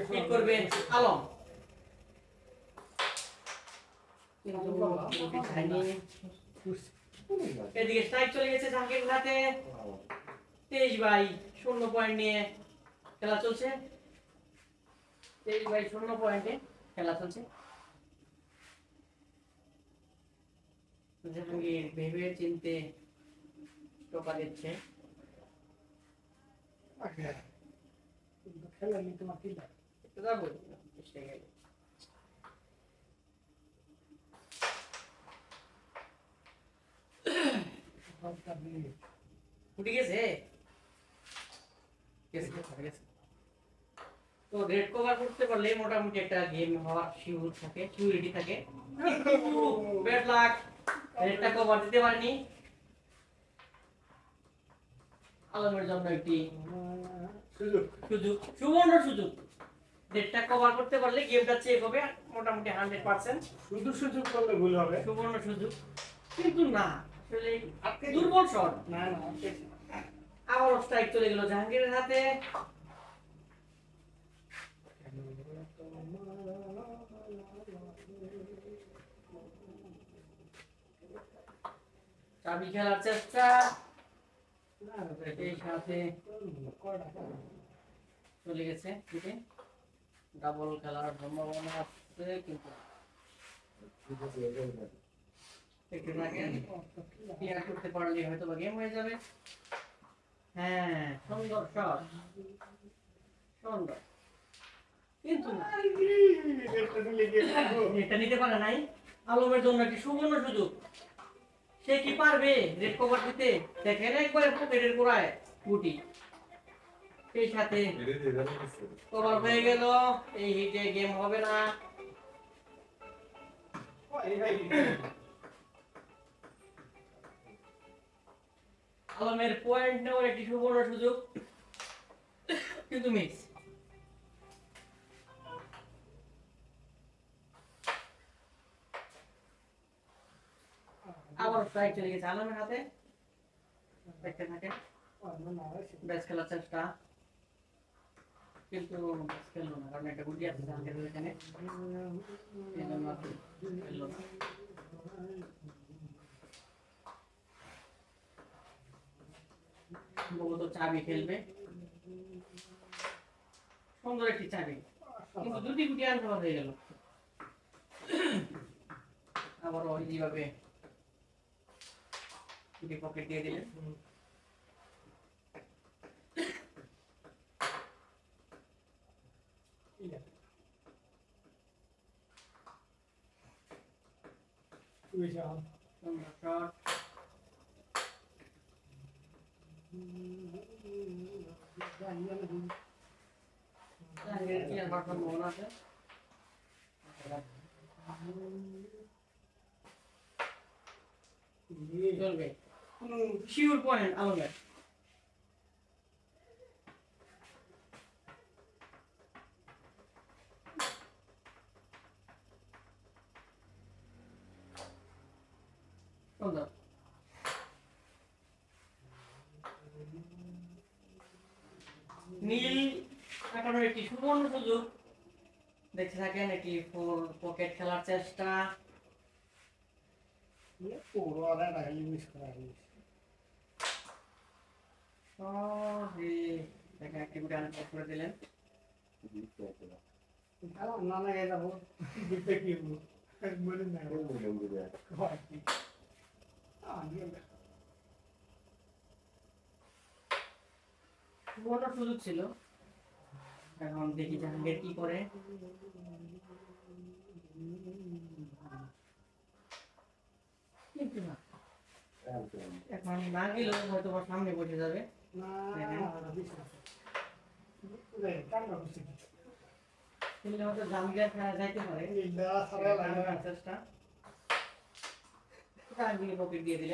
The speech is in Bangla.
হিট করবে আলম এদিকে স্ট্রাইক চলে গেছে জাহাঙ্গীর হাতে 23/0 পয়েন্ট নিয়ে খেলা চলছে 23/0 পয়েন্টে খেলা চলছে জাহাঙ্গীর ভেবে চিনতে টোকা দিচ্ছে খেলা নিতে মাকি না একটু যাবো চেষ্টা গেলে উঠে গেছে তো রেড কভার করতে পারলে মোটামুটি একটা গেম হওয়ার শিওর থাকে সিউরিটি থাকে ব্যাড লাক রেডটা কভার দিতে পারেনি আলমের জন্য একটি সুযোগ সুবর্ণ সুযোগ রেডটা কভার করতে পারলে গেমটা চেক হবে মোটামুটি 100% শুধু সুযোগ করলে ভুল হবে সুবর্ণ সুযোগ কিন্তু না আসলে দুর্বল শট না না আবার স্ট্রাইক চলে গেল জাহাঙ্গীরের হাতে চাবি খেলার চেষ্টা এই সাথে চলে গেছে ডাবল খেলার সম্ভাবনা আছে কিন্তু একটু আগে ক্লিয়ার করতে পারলে হয়তো বা গেম হয়ে যাবে হ্যাঁ সুন্দর শট সুন্দর কিন্তু এটা নিতে পারে নাই আলমের জন্য একটি সুবর্ণ সুযোগ সে কি পারবে রেড কভার দিতে দেখেন একবারে পকেটের গোড়ায় গুটি সেই সাথে কভার হয়ে গেল এই হিটে গেম হবে না আলমের পয়েন্ট নেওয়ার একটি সুবর্ণ সুযোগ কিন্তু মিস আবার স্ট্রাইক চলে গেছে আলমের হাতে দেখতে থাকে ব্যাস খেলার চেষ্টা কিন্তু খেললো না কারণ একটা গুটি আছে জাহাঙ্গীরের এখানে খেললো না সম্ভবত চাবি খেলবে সুন্দর একটি চাবি কিন্তু দুটি গুটি আনসার হয়ে গেল আবার এইভাবে গুটি পকেট দিয়ে দিলেন শট চলবে শিওর পয়েন্ট আলমের সুন্দর নীল কাটানোর একটি সুবর্ণ সুযোগ দেখতে থাকেন একটি ফুল পকেট খেলার চেষ্টা পুরো আলাদা না ইউজ করা সরি দেখেন একটি গুটি আনসার করে দিলেন না না এটা হোক দিতে কি বলে না বড় সুযোগ ছিল এখন দেখি জাহাঙ্গীর কি করে কিন্তু না এখন না গেলেও হয়তো বা সামনে বসে যাবে কিন্তু হয়তো জাহাঙ্গীর খেলা যাইতে পারে চেষ্টা জাহাঙ্গীর পকেট দিয়ে দিলে